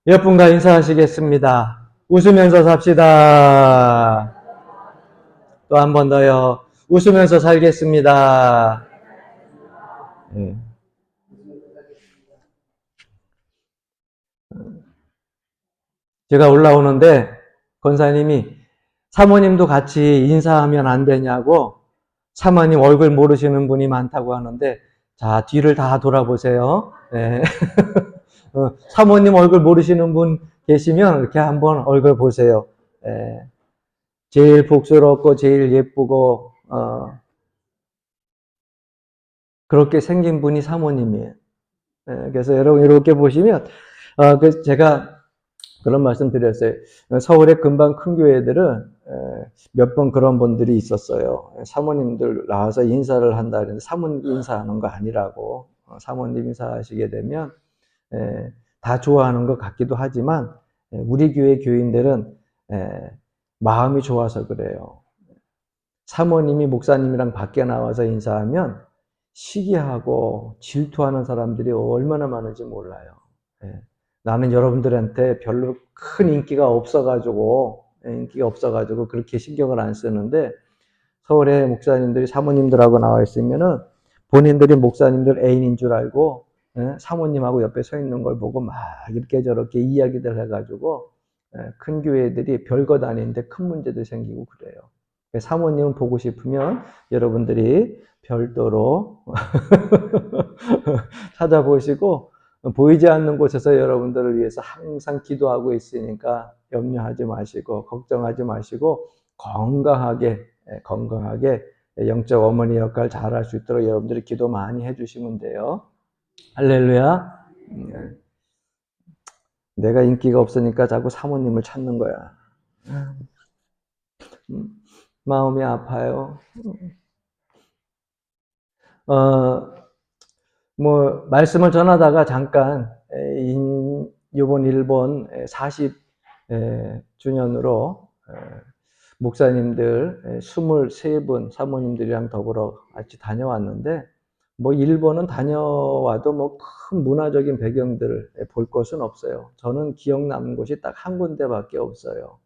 몇 분과 인사하시겠습니다. 웃으면서 삽시다. 또 한 번 더요. 웃으면서 살겠습니다. 예. 제가 올라오는데 권사님이 사모님도 같이 인사하면 안 되냐고, 사모님 얼굴 모르시는 분이 많다고 하는데, 자, 뒤를 다 돌아보세요. 예. 사모님 얼굴 모르시는 분 계시면 이렇게 한번 얼굴 보세요. 예. 제일 복스럽고 제일 예쁘고 그렇게 생긴 분이 사모님이에요. 예, 그래서 여러분 이렇게 보시면 제가 그런 말씀 드렸어요. 서울의 금방 큰 교회들은 몇 번 그런 분들이 있었어요. 사모님들 나와서 인사를 한다 그랬는데 사모님 인사하는 거 아니라고. 사모님 인사하시게 되면 다 좋아하는 것 같기도 하지만 우리 교회 교인들은 마음이 좋아서 그래요. 사모님이 목사님이랑 밖에 나와서 인사하면 시기하고 질투하는 사람들이 얼마나 많은지 몰라요. 예. 나는 여러분들한테 별로 큰 인기가 없어가지고 그렇게 신경을 안 쓰는데, 서울에 목사님들이 사모님들하고 나와 있으면은 본인들이 목사님들 애인인 줄 알고 사모님하고 옆에 서 있는 걸 보고 막 이렇게 저렇게 이야기들 해가지고 큰 교회들이 별것 아닌데 큰 문제도 생기고 그래요. 사모님 보고 싶으면 여러분들이 별도로 찾아보시고, 보이지 않는 곳에서 여러분들을 위해서 항상 기도하고 있으니까 염려하지 마시고 걱정하지 마시고 건강하게 영적 어머니 역할 잘할 수 있도록 여러분들이 기도 많이 해주시면 돼요. 할렐루야. 내가 인기가 없으니까 자꾸 사모님을 찾는 거야. 마음이 아파요. 말씀을 전하다가 잠깐 이번 일본 40주년으로 목사님들 23분 사모님들이랑 더불어 같이 다녀왔는데, 일본은 다녀와도 큰 문화적인 배경들을 볼 것은 없어요. 저는 기억 남는 곳이 딱 한 군데밖에 없어요.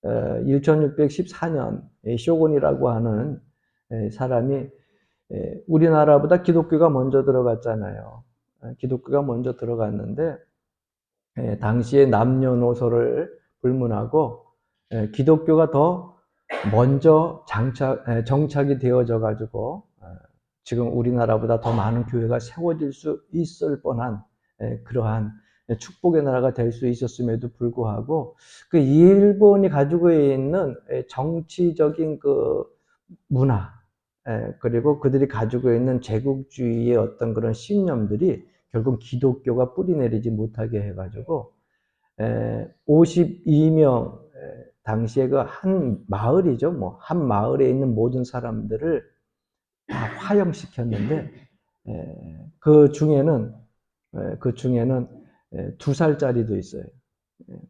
1614년 쇼군이라고 하는 사람이 우리나라보다 기독교가 먼저 들어갔잖아요. 기독교가 먼저 들어갔는데 당시에 남녀노소를 불문하고 기독교가 더 먼저 정착이 되어져 가지고 지금 우리나라보다 더 많은 교회가 세워질 수 있을 뻔한 그러한 축복의 나라가 될 수 있었음에도 불구하고, 그 일본이 가지고 있는 정치적인 그 문화, 그리고 그들이 가지고 있는 제국주의의 어떤 그런 신념들이 결국 기독교가 뿌리내리지 못하게 해가지고 52명, 당시에 그 한 마을이죠. 한 마을에 있는 모든 사람들을 다 화형시켰는데 그 중에는 2살짜리도 있어요.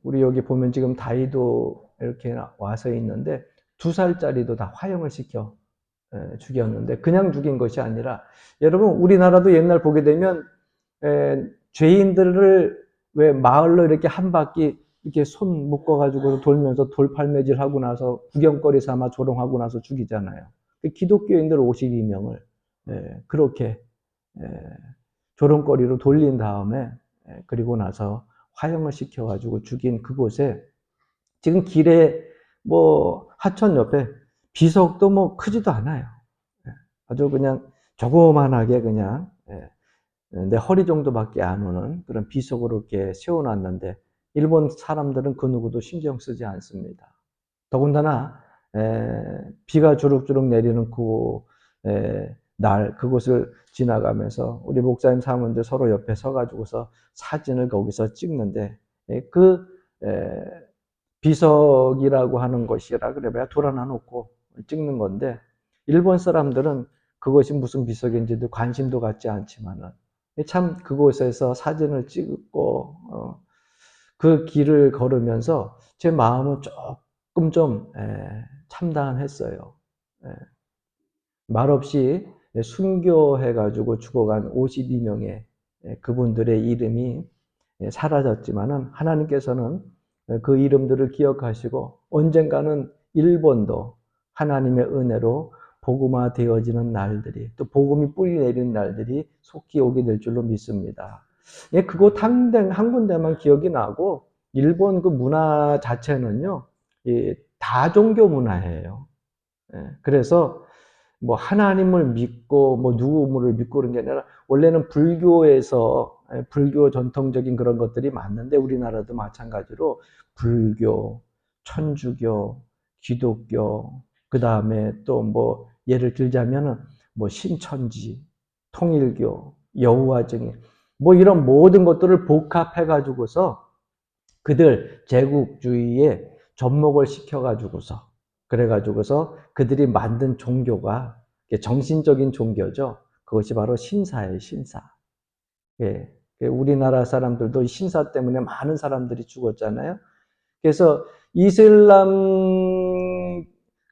우리 여기 보면 지금 다이도 이렇게 와서 있는데 2살짜리도 다 화형을 시켜 죽였는데, 그냥 죽인 것이 아니라, 여러분 우리나라도 옛날 보게 되면 죄인들을 왜 마을로 이렇게 한 바퀴 이렇게 손 묶어가지고 돌면서 돌팔매질 하고 나서 구경거리 삼아 조롱하고 나서 죽이잖아요. 기독교인들 52명을 그렇게 조롱거리로 돌린 다음에 그리고 나서 화형을 시켜가지고 죽인 그곳에, 지금 길에 하천 옆에 비석도 크지도 않아요. 아주 그냥 조그만하게 그냥 내 허리 정도밖에 안 오는 그런 비석으로 이렇게 세워놨는데, 일본 사람들은 그 누구도 신경 쓰지 않습니다. 더군다나 비가 주룩주룩 내리는 그곳을 지나가면서 우리 목사님 사모님들 서로 옆에 서가지고서 사진을 거기서 찍는데, 그 비석이라고 하는 것이라 그래봐야 돌 하나 놓고 찍는 건데, 일본 사람들은 그것이 무슨 비석인지도 관심도 갖지 않지만은 참 그곳에서 사진을 찍고 그 길을 걸으면서 제 마음은 조금 좀 참담했어요. 말없이 순교해가지고 죽어간 52명의 그분들의 이름이 사라졌지만은 하나님께서는 그 이름들을 기억하시고 언젠가는 일본도 하나님의 은혜로 복음화 되어지는 날들이, 또 복음이 뿌리 내리는 날들이 속히 오게 될 줄로 믿습니다. 그곳 한 군데만 기억이 나고, 일본 그 문화 자체는요, 다종교 문화예요. 그래서 뭐 하나님을 믿고 뭐 누구를 믿고 그런 게 아니라, 원래는 불교에서 불교 전통적인 그런 것들이 많는데, 우리나라도 마찬가지로 불교, 천주교, 기독교, 그 다음에 또 뭐 예를 들자면은 뭐 신천지, 통일교, 여호와 증인, 뭐 이런 모든 것들을 복합해 가지고서 그들 제국주의에 접목을 시켜 가지고서, 그래 가지고서 그들이 만든 종교가 정신적인 종교죠. 그것이 바로 신사예요, 신사. 예. 우리나라 사람들도 신사 때문에 많은 사람들이 죽었잖아요. 그래서 이슬람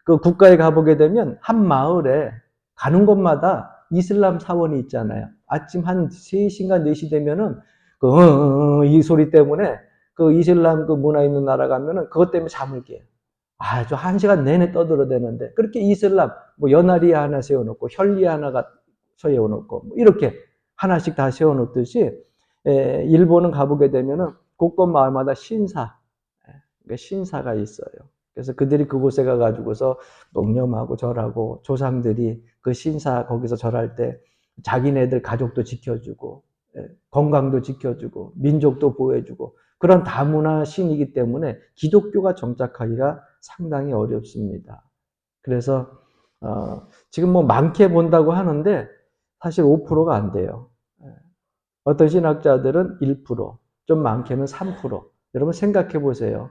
그 국가에 가보게 되면 한 마을에 가는 곳마다 이슬람 사원이 있잖아요. 아침 한 3시인가 4시 되면은 이 소리 때문에 그 이슬람 그 문화 있는 나라 가면은 그것 때문에 잠을 깨요. 저 1시간 내내 떠들어대는데, 그렇게 이슬람 뭐 연하리 하나 세워놓고 혈리 하나가 세워놓고 뭐 이렇게 하나씩 다 세워놓듯이, 일본은 가보게 되면은 곳곳 마을마다 신사가 있어요. 그래서 그들이 그곳에 가가지고서 농념하고 절하고, 조상들이 그 신사 거기서 절할 때 자기네들 가족도 지켜주고, 건강도 지켜주고, 민족도 보호해주고, 그런 다문화 신이기 때문에 기독교가 정착하기가 상당히 어렵습니다. 그래서 지금 뭐 많게 본다고 하는데 사실 5%가 안 돼요. 어떤 신학자들은 1%, 좀 많게는 3%. 여러분 생각해 보세요.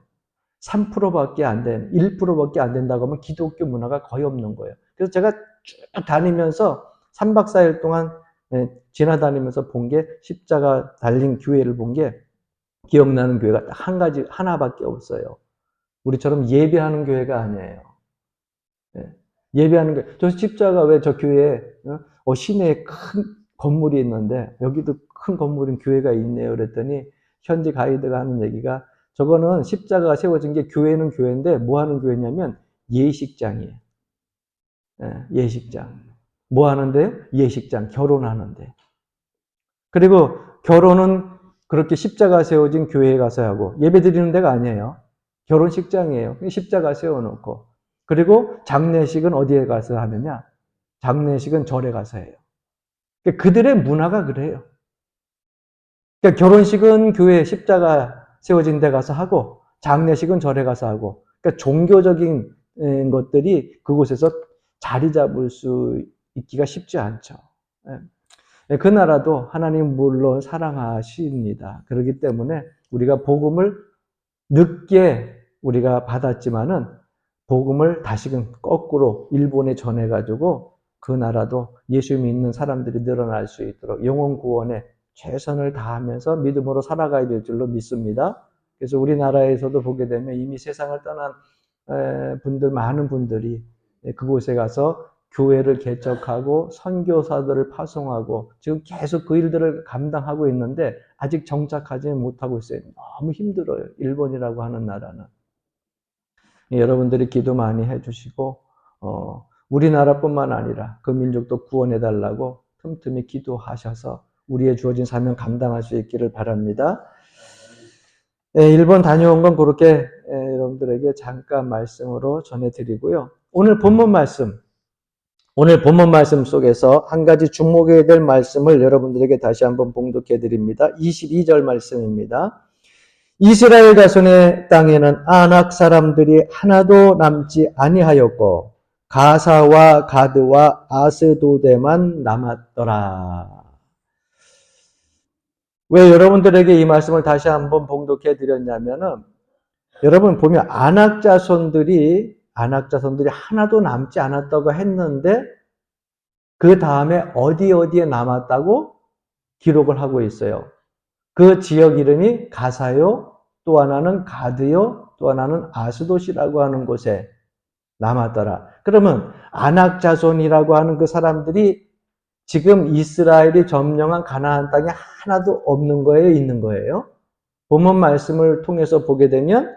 3%밖에 안 된, 1%밖에 안 된다고 하면 기독교 문화가 거의 없는 거예요. 그래서 제가 쭉 다니면서 3박 4일 동안 지나다니면서 본 게, 십자가 달린 교회를 본 게 기억나는 교회가 딱 하나밖에 없어요. 우리처럼 예배하는 교회가 아니에요. 예배하는 교회. 저 십자가 왜 저 교회에 시내에 큰 건물이 있는데 여기도 큰 건물인 교회가 있네요. 그랬더니 현지 가이드가 하는 얘기가, 저거는 십자가가 세워진 게 교회는 교회인데 뭐 하는 교회냐면 예식장이에요. 예식장. 뭐 하는데? 예식장. 결혼하는데. 그리고 결혼은 그렇게 십자가 세워진 교회에 가서 하고, 예배 드리는 데가 아니에요. 결혼식장이에요. 십자가 세워놓고. 그리고 장례식은 어디에 가서 하느냐? 장례식은 절에 가서 해요. 그들의 문화가 그래요. 그러니까 결혼식은 교회 십자가 세워진 데 가서 하고, 장례식은 절에 가서 하고, 그러니까 종교적인 것들이 그곳에서 자리 잡을 수 있기가 쉽지 않죠. 그 나라도 하나님 물론 사랑하십니다. 그렇기 때문에 우리가 복음을 늦게 우리가 받았지만은, 복음을 다시금 거꾸로 일본에 전해가지고 그 나라도 예수 믿는 사람들이 늘어날 수 있도록 영혼 구원에 최선을 다하면서 믿음으로 살아가야 될 줄로 믿습니다. 그래서 우리나라에서도 보게 되면 이미 세상을 떠난 많은 분들이 그곳에 가서 교회를 개척하고 선교사들을 파송하고 지금 계속 그 일들을 감당하고 있는데 아직 정착하지 못하고 있어요. 너무 힘들어요. 일본이라고 하는 나라는. 여러분들이 기도 많이 해주시고, 우리나라뿐만 아니라 그 민족도 구원해달라고 틈틈이 기도하셔서 우리의 주어진 사명 감당할 수 있기를 바랍니다. 일본 다녀온 건 그렇게 여러분들에게 잠깐 말씀으로 전해드리고요. 오늘 본문 말씀 속에서 한 가지 주목해야 될 말씀을 여러분들에게 다시 한번 봉독해 드립니다. 22절 말씀입니다. 이스라엘 자손의 땅에는 아낙 사람들이 하나도 남지 아니하였고 가사와 가드와 아스도데만 남았더라. 왜 여러분들에게 이 말씀을 다시 한번 봉독해 드렸냐면은, 여러분 보면 아낙 자손들이 하나도 남지 않았다고 했는데 그 다음에 어디에 남았다고 기록을 하고 있어요. 그 지역 이름이 가사요, 또 하나는 가드요, 또 하나는 아스돗이라고 하는 곳에 남았더라. 그러면 아낙 자손이라고 하는 그 사람들이 지금 이스라엘이 점령한 가나안 땅에 하나도 없는 거예요, 있는 거예요? 본문 말씀을 통해서 보게 되면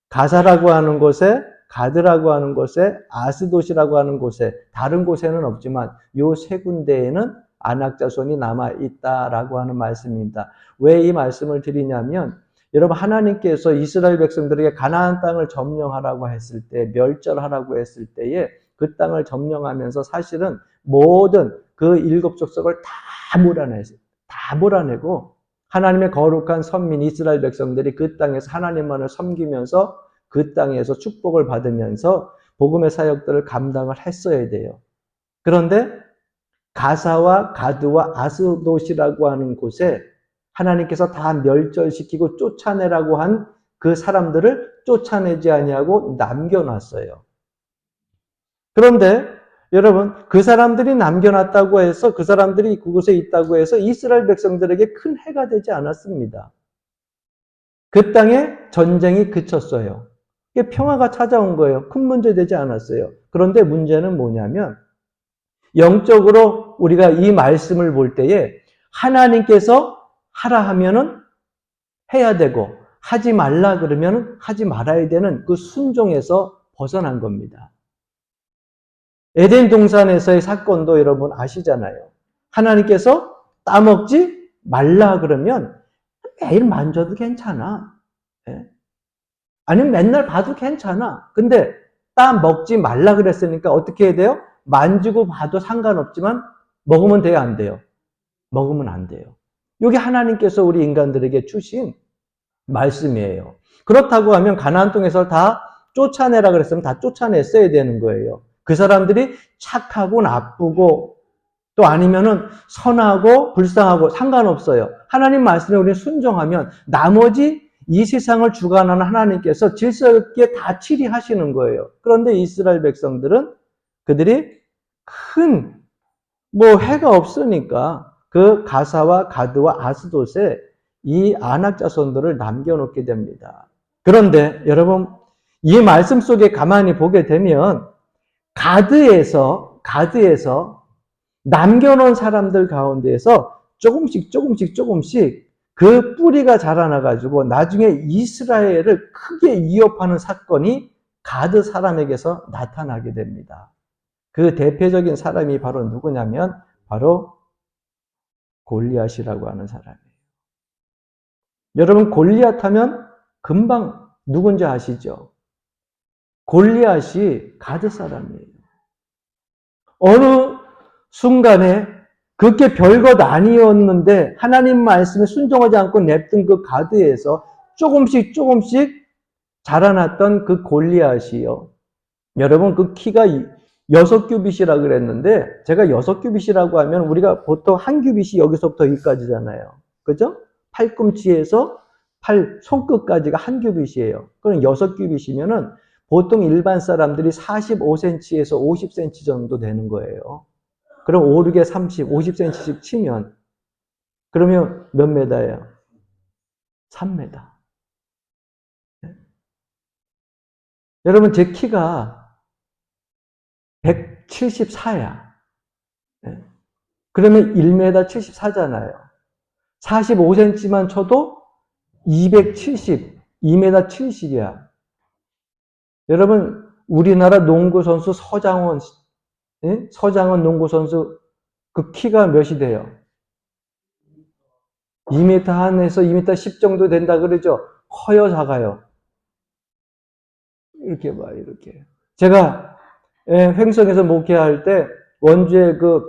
가사라고 하는 곳에, 가드라고 하는 곳에, 아스돗이라고 하는 곳에, 다른 곳에는 없지만 요 세 군데에는 아낙 자손이 남아 있다라고 하는 말씀입니다. 왜 이 말씀을 드리냐면 여러분, 하나님께서 이스라엘 백성들에게 가나안 땅을 점령하라고 했을 때, 멸절하라고 했을 때에 그 땅을 점령하면서 사실은 모든 그 일곱 족속을 다 몰아냈어요. 다 몰아내고 하나님의 거룩한 선민 이스라엘 백성들이 그 땅에서 하나님만을 섬기면서 그 땅에서 축복을 받으면서 복음의 사역들을 감당을 했어야 돼요. 그런데 가사와 가드와 아스돗이라고 하는 곳에 하나님께서 다 멸절시키고 쫓아내라고 한 그 사람들을 쫓아내지 아니하고 남겨놨어요. 그런데 여러분, 그 사람들이 남겨놨다고 해서, 그 사람들이 그곳에 있다고 해서 이스라엘 백성들에게 큰 해가 되지 않았습니다. 그 땅에 전쟁이 그쳤어요. 평화가 찾아온 거예요. 큰 문제 되지 않았어요. 그런데 문제는 뭐냐면 영적으로 우리가 이 말씀을 볼 때에 하나님께서 하라 하면은 해야 되고 하지 말라 그러면 하지 말아야 되는 그 순종에서 벗어난 겁니다. 에덴 동산에서의 사건도 여러분 아시잖아요. 하나님께서 따먹지 말라 그러면 매일 만져도 괜찮아. 아니면 맨날 봐도 괜찮아. 근데 따먹지 말라 그랬으니까 어떻게 해야 돼요? 만지고 봐도 상관없지만 먹으면 돼요, 안 돼요? 먹으면 안 돼요. 이게 하나님께서 우리 인간들에게 주신 말씀이에요. 그렇다고 하면 가나안 땅에서 다 쫓아내라 그랬으면 다 쫓아냈어야 되는 거예요. 그 사람들이 착하고 나쁘고 또 아니면은 선하고 불쌍하고 상관없어요. 하나님 말씀에 우리는 순종하면 나머지 이 세상을 주관하는 하나님께서 질서 있게 다 치리하시는 거예요. 그런데 이스라엘 백성들은 그들이 큰 해가 없으니까 그 가사와 가드와 아스돗에 이 아낙 자손들을 남겨놓게 됩니다. 그런데 여러분, 이 말씀 속에 가만히 보게 되면 가드에서 남겨놓은 사람들 가운데에서 조금씩 그 뿌리가 자라나가지고 나중에 이스라엘을 크게 위협하는 사건이 가드 사람에게서 나타나게 됩니다. 그 대표적인 사람이 바로 누구냐면 바로 골리앗이라고 하는 사람이에요. 여러분, 골리앗 하면 금방 누군지 아시죠? 골리앗이 가드 사람이에요. 어느 순간에 그게 별것 아니었는데 하나님 말씀에 순종하지 않고 냅둔 그 가드에서 조금씩 자라났던 그 골리앗이요. 여러분, 그 키가 6규빗이라 그랬는데 제가 6규빗이라고 하면 우리가 보통 한 규빗이 여기서부터 여기까지잖아요. 그죠? 팔꿈치에서 팔 손끝까지가 한 규빗이에요. 그럼 6규빗이면은 보통 일반 사람들이 45cm에서 50cm 정도 되는 거예요. 그럼 5, 6에 30, 50cm씩 치면 그러면 몇 메다예요? 3m. 네? 여러분, 제 키가 174야. 네? 그러면 1m 74잖아요. 45cm만 쳐도 270, 2m 70이야. 여러분, 우리나라 농구 선수 서장원 농구 선수 그 키가 몇이 돼요? 2m 한에서 2m 10 정도 된다 그러죠? 커요, 작아요? 이렇게 봐, 이렇게. 제가 횡성에서 목회할 때 원주의 그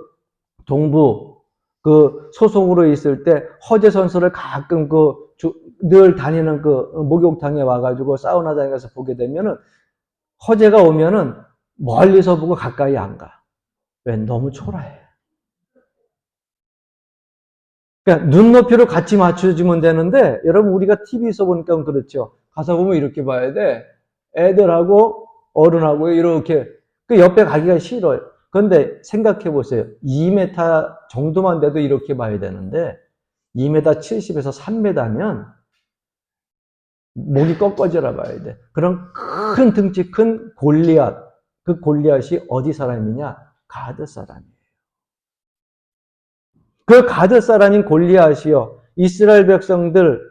동부 그 소속으로 있을 때 허재 선수를 가끔 늘 다니는 그 목욕탕에 와가지고 사우나장에 가서 보게 되면은 허재가 오면은 멀리서 보고 가까이 안 가. 왜? 너무 초라해. 그러니까 눈높이로 같이 맞춰주면 되는데 여러분, 우리가 TV에서 보니까 그렇죠. 가서 보면 이렇게 봐야 돼. 애들하고 어른하고 이렇게 그 옆에 가기가 싫어요. 그런데 생각해 보세요. 2m 정도만 돼도 이렇게 봐야 되는데 2m 70에서 3m면 목이 꺾어져라 봐야 돼. 그런 큰 등치 큰 골리앗, 그 골리앗이 어디 사람이냐? 가드 사람이에요. 그 가드 사람인 골리앗이요, 이스라엘 백성들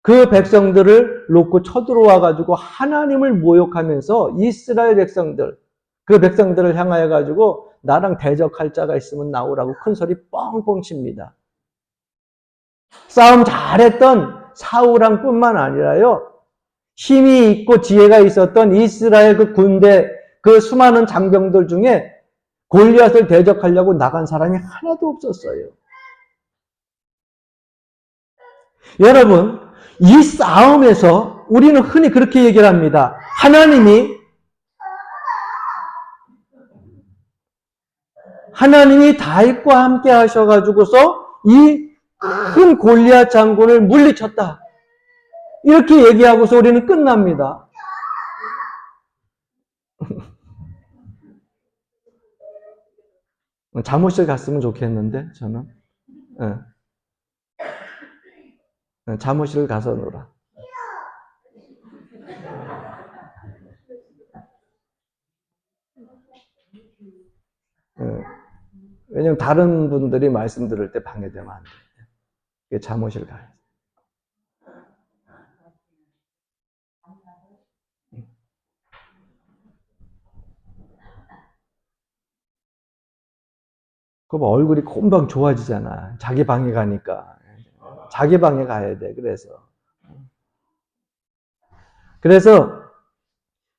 그 백성들을 놓고 쳐들어와 가지고 하나님을 모욕하면서 이스라엘 백성들, 그 백성들을 향하여 가지고 나랑 대적할 자가 있으면 나오라고 큰 소리 뻥뻥 칩니다. 싸움 잘했던 사울왕 뿐만 아니라요, 힘이 있고 지혜가 있었던 이스라엘 그 군대, 그 수많은 장병들 중에 골리앗을 대적하려고 나간 사람이 하나도 없었어요. 여러분, 이 싸움에서 우리는 흔히 그렇게 얘기를 합니다. 하나님이 다윗과 함께 하셔가지고서 이 큰 골리앗 장군을 물리쳤다. 이렇게 얘기하고서 우리는 끝납니다. 잠옷을 갔으면 좋겠는데, 저는. 잠옷을 가서 놀아. 왜냐면 다른 분들이 말씀 들을 때 방해되면 안 돼. 잠옷을 가야 돼. 그럼 얼굴이 금방 좋아지잖아. 자기 방에 가니까. 자기 방에 가야 돼. 그래서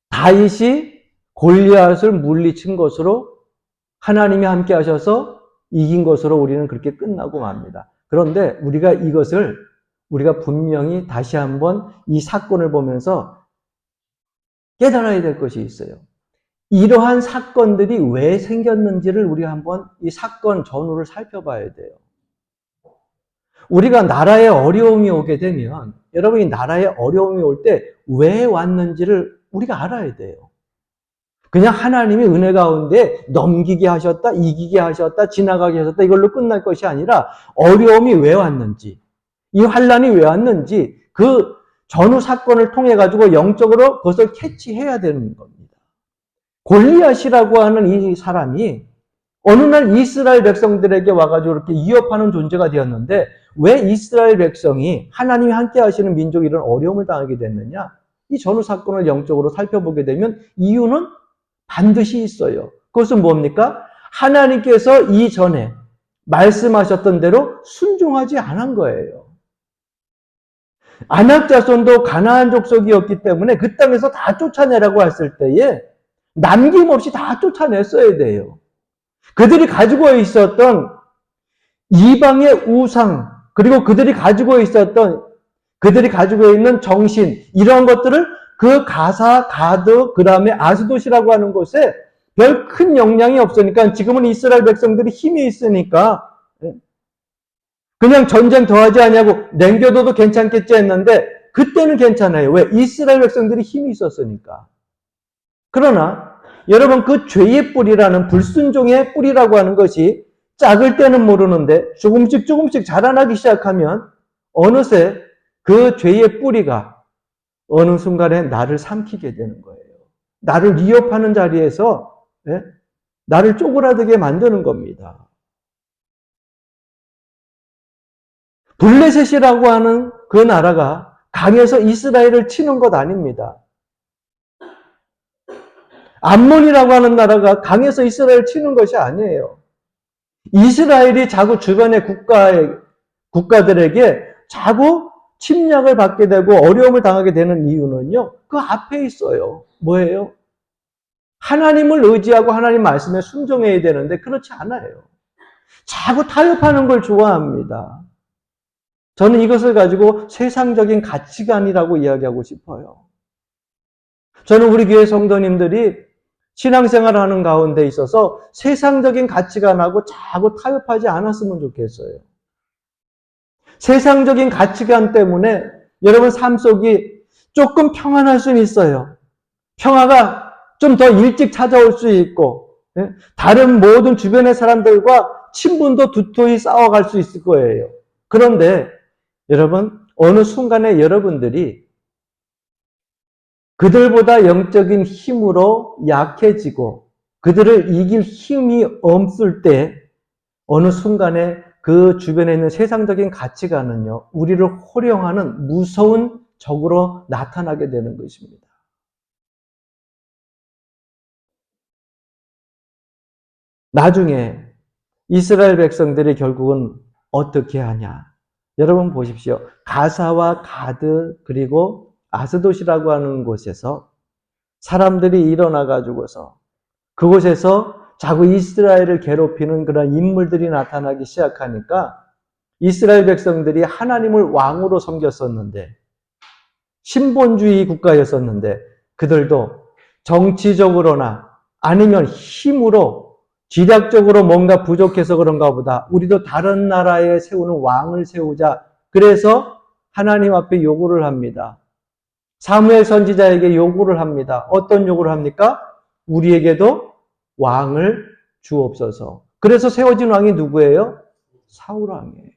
다윗이 골리앗을 물리친 것으로 하나님이 함께 하셔서 이긴 것으로 우리는 그렇게 끝나고 맙니다. 그런데 우리가 분명히 다시 한번 이 사건을 보면서 깨달아야 될 것이 있어요. 이러한 사건들이 왜 생겼는지를 우리가 한번 이 사건 전후를 살펴봐야 돼요. 우리가 나라에 어려움이 오게 되면, 여러분이 나라에 어려움이 올 때 왜 왔는지를 우리가 알아야 돼요. 그냥 하나님이 은혜 가운데 넘기게 하셨다, 이기게 하셨다, 지나가게 하셨다, 이걸로 끝날 것이 아니라 어려움이 왜 왔는지, 이 환란이 왜 왔는지 그 전후 사건을 통해 가지고 영적으로 그것을 캐치해야 되는 겁니다. 골리앗이라고 하는 이 사람이 어느 날 이스라엘 백성들에게 와가지고 이렇게 위협하는 존재가 되었는데 왜 이스라엘 백성이 하나님이 함께 하시는 민족이 이런 어려움을 당하게 됐느냐? 이 전후 사건을 영적으로 살펴보게 되면 이유는 반드시 있어요. 그것은 뭡니까? 하나님께서 이전에 말씀하셨던 대로 순종하지 않은 거예요. 아낙 자손도 가나안 족속이었기 때문에 그 땅에서 다 쫓아내라고 했을 때에 남김없이 다 쫓아냈어야 돼요. 그들이 가지고 있었던 이방의 우상, 그리고 그들이 가지고 있는 정신, 이런 것들을 그 가사, 가드, 그 다음에 아스돗이라고 하는 곳에 별 큰 영향이 없으니까, 지금은 이스라엘 백성들이 힘이 있으니까 그냥 전쟁 더 하지 않냐고 남겨둬도 괜찮겠지 했는데 그때는 괜찮아요. 왜? 이스라엘 백성들이 힘이 있었으니까. 그러나 여러분, 그 죄의 뿌리라는, 불순종의 뿌리라고 하는 것이 작을 때는 모르는데 조금씩 자라나기 시작하면 어느새 그 죄의 뿌리가 어느 순간에 나를 삼키게 되는 거예요. 나를 위협하는 자리에서 나를 쪼그라들게 만드는 겁니다. 블레셋이라고 하는 그 나라가 강해서 이스라엘을 치는 것 아닙니다. 암몬이라고 하는 나라가 강해서 이스라엘을 치는 것이 아니에요. 이스라엘이 자꾸 주변의 국가들에게 자꾸 침략을 받게 되고 어려움을 당하게 되는 이유는요, 그 앞에 있어요. 뭐예요? 하나님을 의지하고 하나님 말씀에 순종해야 되는데 그렇지 않아요. 자꾸 타협하는 걸 좋아합니다. 저는 이것을 가지고 세상적인 가치관이라고 이야기하고 싶어요. 저는 우리 교회 성도님들이 신앙생활을 하는 가운데 있어서 세상적인 가치관하고 자꾸 타협하지 않았으면 좋겠어요. 세상적인 가치관 때문에 여러분 삶 속이 조금 평안할 수는 있어요. 평화가 좀 더 일찍 찾아올 수 있고, 다른 모든 주변의 사람들과 친분도 두터이 쌓아갈 수 있을 거예요. 그런데 여러분, 어느 순간에 여러분들이 그들보다 영적인 힘으로 약해지고 그들을 이길 힘이 없을 때 어느 순간에 그 주변에 있는 세상적인 가치관은요, 우리를 호령하는 무서운 적으로 나타나게 되는 것입니다. 나중에 이스라엘 백성들이 결국은 어떻게 하냐? 여러분 보십시오. 가사와 가드 그리고 아스돗이라고 하는 곳에서 사람들이 일어나 가지고서 그곳에서 자꾸 이스라엘을 괴롭히는 그런 인물들이 나타나기 시작하니까 이스라엘 백성들이 하나님을 왕으로 섬겼었는데 신본주의 국가였었는데 그들도 정치적으로나 아니면 힘으로 지략적으로 뭔가 부족해서 그런가 보다 우리도 다른 나라에 세우는 왕을 세우자. 그래서 하나님 앞에 요구를 합니다. 사무엘 선지자에게 요구를 합니다. 어떤 요구를 합니까? 우리에게도 왕을 주옵소서. 그래서 세워진 왕이 누구예요? 사울 왕이에요.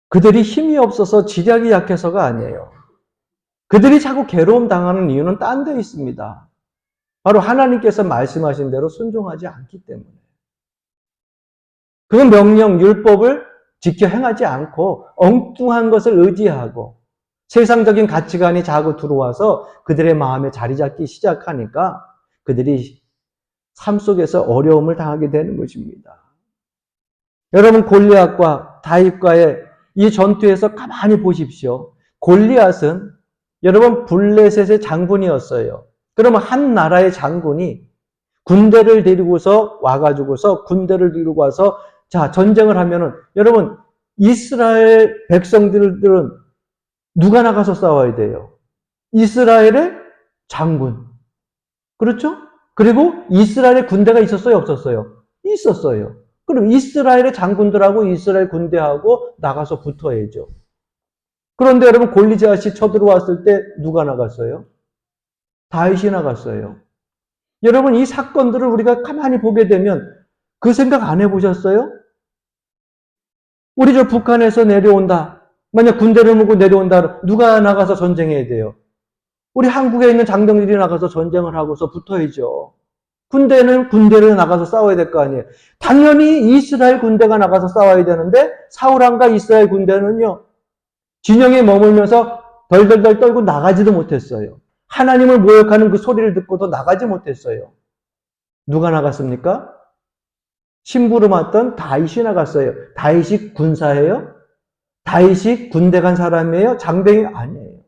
그들이 힘이 없어서 지략이 약해서가 아니에요. 그들이 자꾸 괴로움 당하는 이유는 딴 데 있습니다. 바로 하나님께서 말씀하신 대로 순종하지 않기 때문에. 그 명령, 율법을 지켜 행하지 않고 엉뚱한 것을 의지하고 세상적인 가치관이 자꾸 들어와서 그들의 마음에 자리 잡기 시작하니까 그들이 삶 속에서 어려움을 당하게 되는 것입니다. 여러분 골리앗과 다윗과의 이 전투에서 가만히 보십시오. 골리앗은 여러분 블레셋의 장군이었어요. 그러면 한 나라의 장군이 군대를 데리고서 와가지고서 군대를 데리고 와서 자 전쟁을 하면은 여러분 이스라엘 백성들은 누가 나가서 싸워야 돼요? 이스라엘의 장군. 그렇죠? 그리고 이스라엘의 군대가 있었어요? 없었어요? 있었어요. 그럼 이스라엘의 장군들하고 이스라엘 군대하고 나가서 붙어야죠. 그런데 여러분 골리앗이 쳐들어왔을 때 누가 나갔어요? 다윗이 나갔어요. 여러분 이 사건들을 우리가 가만히 보게 되면 그 생각 안 해보셨어요? 우리 저 북한에서 내려온다. 만약 군대를 몰고 내려온다. 누가 나가서 전쟁해야 돼요? 우리 한국에 있는 장병들이 나가서 전쟁을 하고서 붙어야죠. 군대는 군대를 나가서 싸워야 될 거 아니에요. 당연히 이스라엘 군대가 나가서 싸워야 되는데 사울왕과 이스라엘 군대는요. 진영에 머물면서 덜덜덜 떨고 나가지도 못했어요. 하나님을 모욕하는 그 소리를 듣고도 나가지 못했어요. 누가 나갔습니까? 심부름했던 다윗이 나갔어요. 다윗이 군사예요? 다윗이 군대 간 사람이에요? 장병이 아니에요.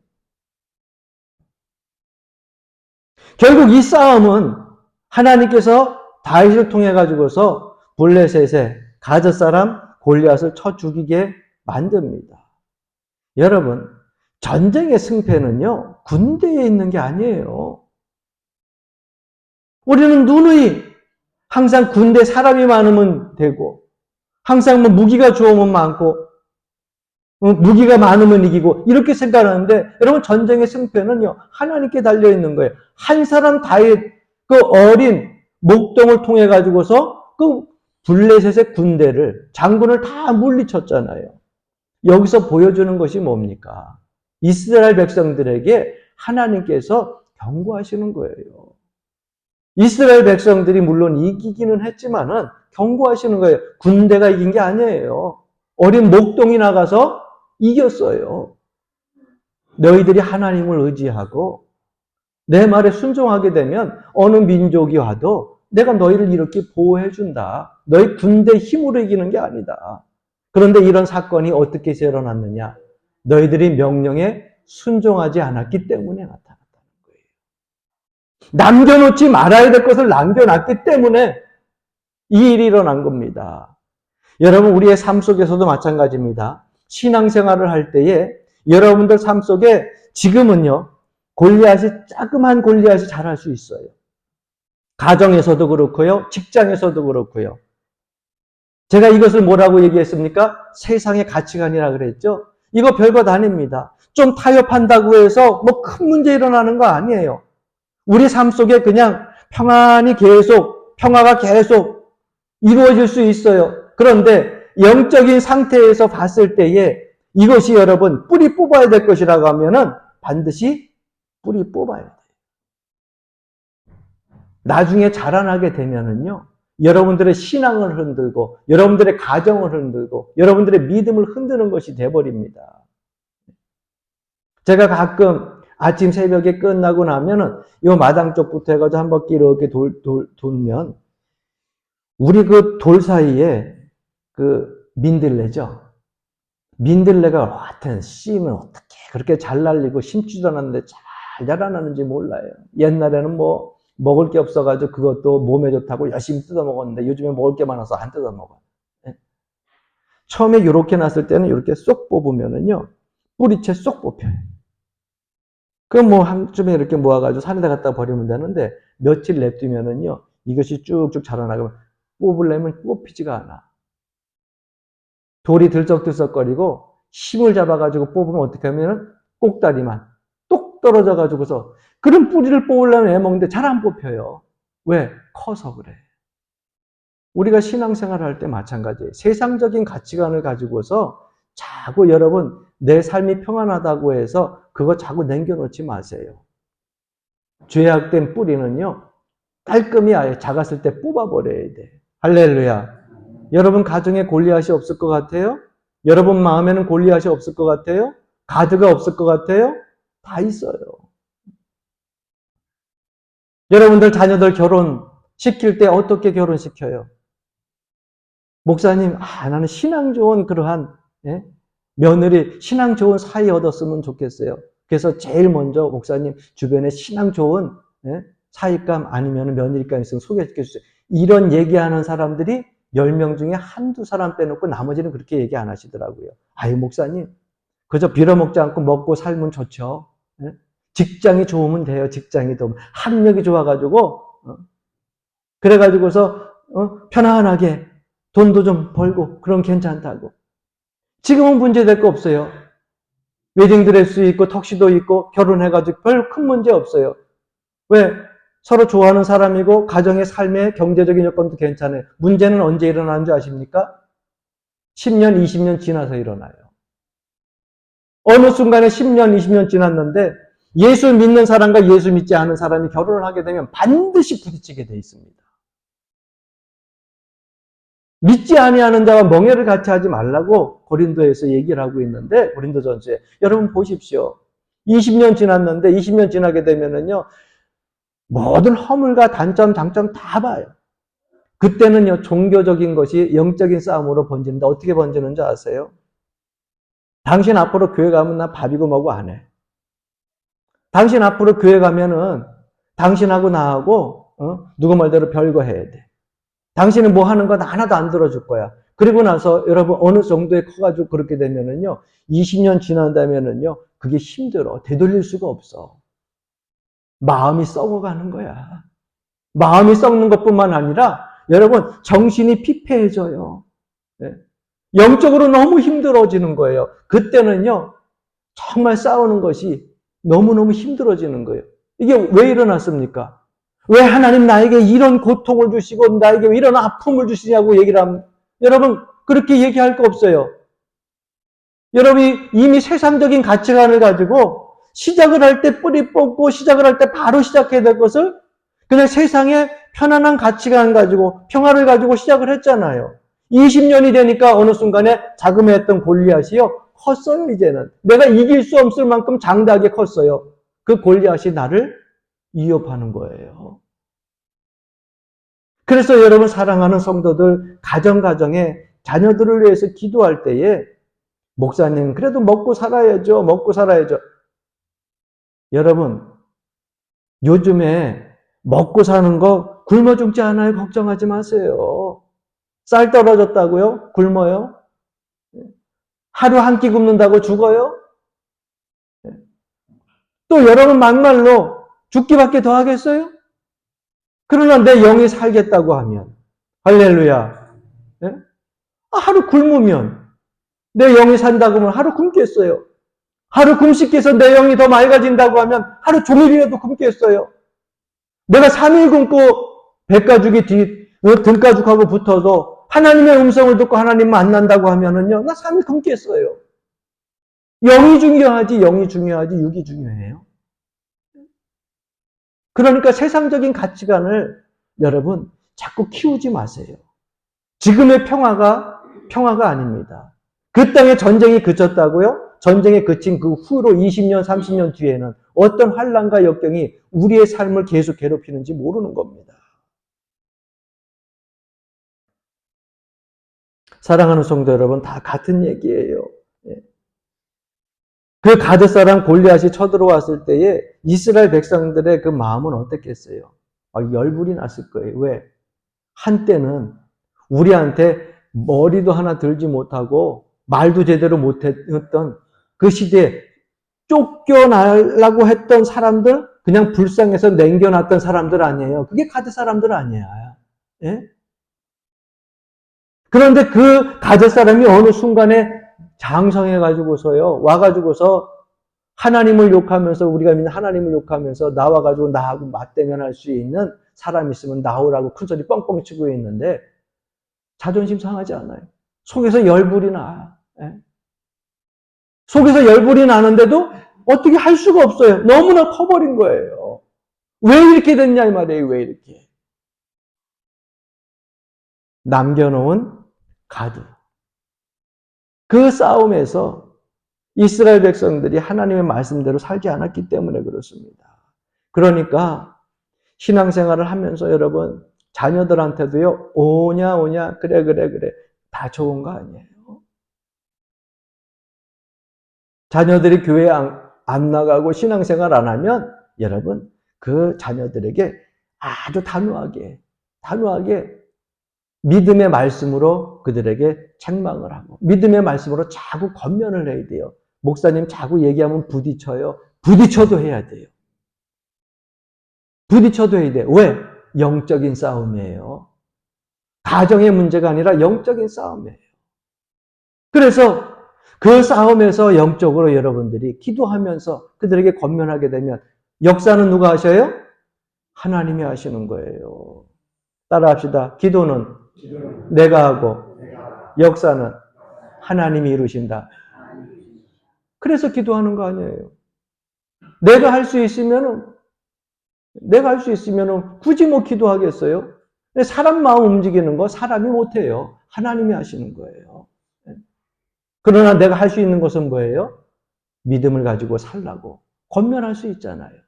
결국 이 싸움은 하나님께서 다윗을 통해 가지고서 블레셋의 가드 사람 골리앗을 쳐 죽이게 만듭니다. 여러분, 전쟁의 승패는요, 군대에 있는 게 아니에요. 우리는 누누이 항상 군대 사람이 많으면 되고, 항상 뭐 무기가 좋으면 많고, 무기가 많으면 이기고, 이렇게 생각하는데, 여러분, 전쟁의 승패는요, 하나님께 달려있는 거예요. 한 사람 다윗, 그 어린 목동을 통해 가지고서 그 블레셋의 군대를, 장군을 다 물리쳤잖아요. 여기서 보여주는 것이 뭡니까? 이스라엘 백성들에게 하나님께서 경고하시는 거예요. 이스라엘 백성들이 물론 이기기는 했지만은 경고하시는 거예요. 군대가 이긴 게 아니에요. 어린 목동이 나가서 이겼어요. 너희들이 하나님을 의지하고 내 말에 순종하게 되면 어느 민족이 와도 내가 너희를 이렇게 보호해준다. 너희 군대 힘으로 이기는 게 아니다. 그런데 이런 사건이 어떻게 일어났느냐? 너희들이 명령에 순종하지 않았기 때문에 나타났다는 거예요. 남겨놓지 말아야 될 것을 남겨놨기 때문에 이 일이 일어난 겁니다. 여러분 우리의 삶 속에서도 마찬가지입니다. 신앙생활을 할 때에 여러분들 삶 속에 지금은요. 자그마한 골리앗이 자랄 수 있어요. 가정에서도 그렇고요. 직장에서도 그렇고요. 제가 이것을 뭐라고 얘기했습니까? 세상의 가치관이라 그랬죠? 이거 별것 아닙니다. 좀 타협한다고 해서 뭐 큰 문제 일어나는 거 아니에요. 우리 삶 속에 그냥 평화가 계속 이루어질 수 있어요. 그런데 영적인 상태에서 봤을 때에 이것이 여러분 뿌리 뽑아야 될 것이라고 하면은 반드시 뿌리 뽑아야 돼요. 나중에 자라나게 되면은요, 여러분들의 신앙을 흔들고, 여러분들의 가정을 흔들고, 여러분들의 믿음을 흔드는 것이 돼버립니다. 제가 가끔 아침 새벽에 끝나고 나면은, 이 마당 쪽부터 해가지고 한 바퀴 이렇게 돌면, 우리 그 돌 사이에 그 민들레죠. 민들레가 하여튼 씨는 어떻게 그렇게 잘 날리고 심지도 않았는데 잘 자라나는지 몰라요. 옛날에는 뭐 먹을 게 없어가지고 그것도 몸에 좋다고 열심히 뜯어 먹었는데 요즘에 먹을 게 많아서 안 뜯어 먹어요. 처음에 이렇게 났을 때는 이렇게 쏙 뽑으면은요, 뿌리채 쏙 뽑혀요. 그럼 뭐 한쯤에 이렇게 모아가지고 산에다 갖다 버리면 되는데 며칠 냅두면은요, 이것이 쭉쭉 자라나고 뽑으려면 뽑히지가 않아. 돌이 들썩들썩거리고 힘을 잡아가지고 뽑으면 어떻게 하면은 꼭다리만 똑 떨어져가지고서 그런 뿌리를 뽑으려면 애먹는데 잘 안 뽑혀요. 왜? 커서 그래. 우리가 신앙생활 할 때 마찬가지예요. 세상적인 가치관을 가지고서 자꾸 여러분 내 삶이 평안하다고 해서 그거 자꾸 남겨놓지 마세요. 죄악된 뿌리는요, 깔끔히 아예 작았을 때 뽑아버려야 돼. 할렐루야. 여러분 가정에 골리앗이 없을 것 같아요? 여러분 마음에는 골리앗이 없을 것 같아요? 가드가 없을 것 같아요? 다 있어요. 여러분들 자녀들 결혼시킬 때 어떻게 결혼시켜요? 목사님, 나는 신앙 좋은 그러한 며느리, 신앙 좋은 사이 얻었으면 좋겠어요. 그래서 제일 먼저 목사님 주변에 신앙 좋은 사이감 아니면 며느리감 있으면 소개시켜 주세요. 이런 얘기하는 사람들이 10명 중에 한두 사람 빼놓고 나머지는 그렇게 얘기 안 하시더라고요. 아유, 목사님, 그저 빌어먹지 않고 먹고 살면 좋죠. 직장이 좋으면 돼요. 직장이 더 학력이 좋아가지고 그래가지고서 편안하게 돈도 좀 벌고 그럼 괜찮다고. 지금은 문제될 거 없어요. 웨딩드레스 입고 턱시도 입고 결혼해가지고 별 큰 문제 없어요. 왜? 서로 좋아하는 사람이고 가정의 삶의 경제적인 여건도 괜찮아요. 문제는 언제 일어나는 줄 아십니까? 10년, 20년 지나서 일어나요. 어느 순간에 10년, 20년 지났는데 예수 믿는 사람과 예수 믿지 않은 사람이 결혼을 하게 되면 반드시 부딪히게 돼 있습니다. 믿지 아니하는 자와 멍에를 같이 하지 말라고 고린도에서 얘기를 하고 있는데, 고린도전서에 여러분 보십시오. 20년 지났는데 20년 지나게 되면은요, 모든 허물과 단점, 장점 다 봐요. 그때는요, 종교적인 것이 영적인 싸움으로 번지는데 어떻게 번지는지 아세요? 당신 앞으로 교회 가면 나 밥이고 뭐고 안 해. 당신 앞으로 교회 가면은 당신하고 나하고 누구 말대로 별거 해야 돼. 당신은 뭐 하는 건 하나도 안 들어줄 거야. 그리고 나서 여러분 어느 정도에 커가지고 그렇게 되면은요, 20년 지난다면은요, 그게 힘들어. 되돌릴 수가 없어. 마음이 썩어가는 거야. 마음이 썩는 것뿐만 아니라 여러분 정신이 피폐해져요. 네. 영적으로 너무 힘들어지는 거예요. 그때는요, 정말 싸우는 것이 너무너무 힘들어지는 거예요. 이게 왜 일어났습니까? 왜 하나님 나에게 이런 고통을 주시고 나에게 이런 아픔을 주시냐고 얘기를 하면 여러분 그렇게 얘기할 거 없어요. 여러분이 이미 세상적인 가치관을 가지고 시작을 할 때 뿌리 뽑고 시작을 할 때 바로 시작해야 될 것을 그냥 세상의 편안한 가치관 가지고 평화를 가지고 시작을 했잖아요. 20년이 되니까 어느 순간에 자그마했던 골리앗이요, 컸어요. 이제는 내가 이길 수 없을 만큼 장대하게 컸어요. 그 골리앗이 나를 위협하는 거예요. 그래서 여러분 사랑하는 성도들, 가정에 자녀들을 위해서 기도할 때에 목사님 그래도 먹고 살아야죠. 먹고 살아야죠. 여러분 요즘에 먹고 사는 거 굶어 죽지 않아요. 걱정하지 마세요. 쌀 떨어졌다고요? 굶어요? 하루 한 끼 굶는다고 죽어요? 또 여러분 막말로 죽기밖에 더 하겠어요? 그러나 내 영이 살겠다고 하면 할렐루야. 네? 하루 굶으면 내 영이 산다고 하면 하루 굶겠어요. 하루 금식해서 내 영이 더 맑아진다고 하면 하루 종일이라도 굶겠어요. 내가 3일 굶고 배가죽이 등가죽하고 붙어도 하나님의 음성을 듣고 하나님 만난다고 하면은요, 나 3일 굶겠어요. 영이 중요하지 육이 중요해요. 그러니까 세상적인 가치관을 여러분 자꾸 키우지 마세요. 지금의 평화가 아닙니다. 그 땅에 전쟁이 그쳤다고요? 전쟁에 그친 그 후로 20년, 30년 뒤에는 어떤 환란과 역경이 우리의 삶을 계속 괴롭히는지 모르는 겁니다. 사랑하는 성도 여러분, 다 같은 얘기예요. 그 가드 사람 골리앗이 쳐들어왔을 때에 이스라엘 백성들의 그 마음은 어땠겠어요? 열불이 났을 거예요. 왜? 한때는 우리한테 머리도 하나 들지 못하고 말도 제대로 못했던 그 시대에 쫓겨나려고 했던 사람들, 그냥 불쌍해서 남겨놨던 사람들 아니에요. 그게 가드 사람들 아니에요. 예? 그런데 그 가드 사람이 어느 순간에 장성해가지고서요, 와가지고서 하나님을 욕하면서, 우리가 믿는 하나님을 욕하면서 나와가지고 나하고 맞대면할 수 있는 사람이 있으면 나오라고 큰소리 뻥뻥 치고 있는데 자존심 상하지 않아요. 속에서 열불이 나요. 예? 속에서 열불이 나는데도 어떻게 할 수가 없어요. 너무나 커버린 거예요. 왜 이렇게 됐냐 이 말이에요. 왜 이렇게. 남겨놓은 가드. 그 싸움에서 이스라엘 백성들이 하나님의 말씀대로 살지 않았기 때문에 그렇습니다. 그러니까 신앙생활을 하면서 여러분 자녀들한테도요. 오냐 그래 다 좋은 거 아니에요. 자녀들이 교회 안 나가고 신앙생활 안 하면 여러분 그 자녀들에게 아주 단호하게 믿음의 말씀으로 그들에게 책망을 하고 믿음의 말씀으로 자꾸 권면을 해야 돼요. 목사님 자꾸 얘기하면 부딪혀요. 부딪혀도 해야 돼요. 부딪혀도 해야 돼요. 왜? 영적인 싸움이에요. 가정의 문제가 아니라 영적인 싸움이에요. 그래서 그 싸움에서 영적으로 여러분들이 기도하면서 그들에게 권면하게 되면 역사는 누가 하셔요? 하나님이 하시는 거예요. 따라합시다. 기도는 내가 하고 역사는 하나님이 이루신다. 그래서 기도하는 거 아니에요. 내가 할 수 있으면은 굳이 뭐 기도하겠어요? 사람 마음 움직이는 거 사람이 못해요. 하나님이 하시는 거예요. 그러나 내가 할 수 있는 것은 뭐예요? 믿음을 가지고 살라고 권면할 수 있잖아요.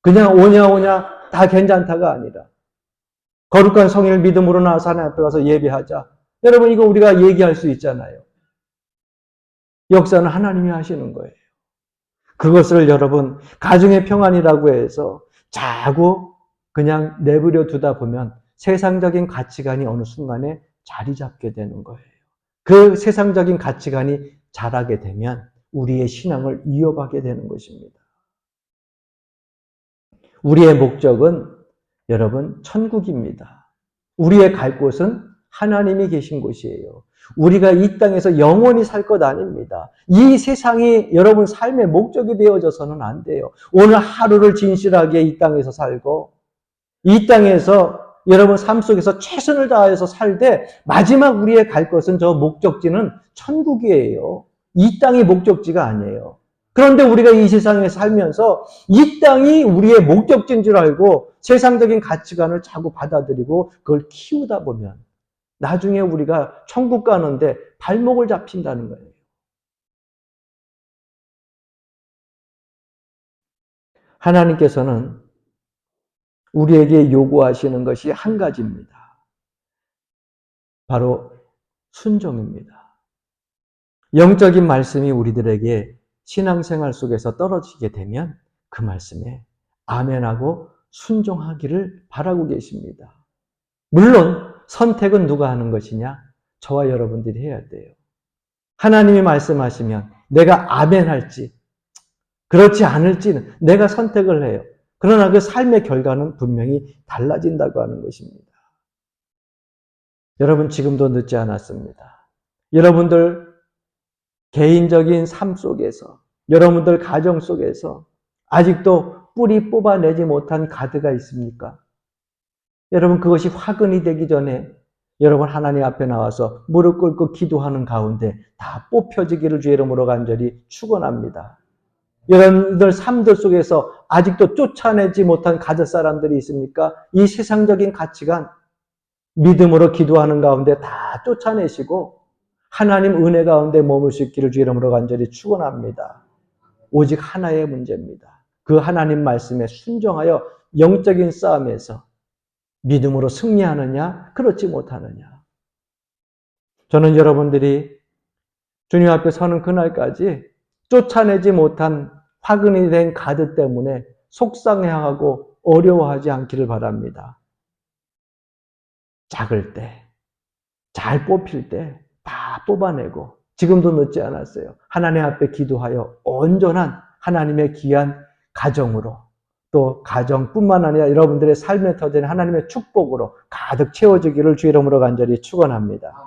그냥 오냐 다 괜찮다가 아니라 거룩한 성인을 믿음으로 나와서 하나님 앞에 가서 예배하자. 여러분 이거 우리가 얘기할 수 있잖아요. 역사는 하나님이 하시는 거예요. 그것을 여러분 가정의 평안이라고 해서 자꾸 그냥 내버려 두다 보면 세상적인 가치관이 어느 순간에 자리 잡게 되는 거예요. 그 세상적인 가치관이 자라게 되면 우리의 신앙을 위협하게 되는 것입니다. 우리의 목적은 여러분 천국입니다. 우리의 갈 곳은 하나님이 계신 곳이에요. 우리가 이 땅에서 영원히 살 것 아닙니다. 이 세상이 여러분 삶의 목적이 되어져서는 안 돼요. 오늘 하루를 진실하게 이 땅에서 살고 이 땅에서 여러분 삶 속에서 최선을 다해서 살되 마지막 우리의 갈 것은 저 목적지는 천국이에요. 이 땅이 목적지가 아니에요. 그런데 우리가 이 세상에 살면서 이 땅이 우리의 목적지인 줄 알고 세상적인 가치관을 자꾸 받아들이고 그걸 키우다 보면 나중에 우리가 천국 가는데 발목을 잡힌다는 거예요. 하나님께서는 우리에게 요구하시는 것이 한 가지입니다. 바로 순종입니다. 영적인 말씀이 우리들에게 신앙생활 속에서 떨어지게 되면 그 말씀에 아멘하고 순종하기를 바라고 계십니다. 물론 선택은 누가 하는 것이냐? 저와 여러분들이 해야 돼요. 하나님이 말씀하시면 내가 아멘할지 그렇지 않을지는 내가 선택을 해요. 그러나 그 삶의 결과는 분명히 달라진다고 하는 것입니다. 여러분 지금도 늦지 않았습니다. 여러분들 개인적인 삶 속에서 여러분들 가정 속에서 아직도 뿌리 뽑아내지 못한 가드가 있습니까? 여러분 그것이 화근이 되기 전에 여러분 하나님 앞에 나와서 무릎 꿇고 기도하는 가운데 다 뽑혀지기를 주의 이름으로 간절히 축원합니다. 여러분들 삶들 속에서 아직도 쫓아내지 못한 가족 사람들이 있습니까? 이 세상적인 가치관, 믿음으로 기도하는 가운데 다 쫓아내시고 하나님 은혜 가운데 머물 수 있기를 주 이름으로 간절히 축원합니다. 오직 하나의 문제입니다. 그 하나님 말씀에 순종하여 영적인 싸움에서 믿음으로 승리하느냐, 그렇지 못하느냐. 저는 여러분들이 주님 앞에 서는 그날까지 쫓아내지 못한 화근이 된 가드 때문에 속상해하고 어려워하지 않기를 바랍니다. 작을 때, 잘 뽑힐 때 다 뽑아내고 지금도 늦지 않았어요. 하나님 앞에 기도하여 온전한 하나님의 귀한 가정으로 또 가정뿐만 아니라 여러분들의 삶에 터지는 하나님의 축복으로 가득 채워지기를 주 이름으로 간절히 축원합니다.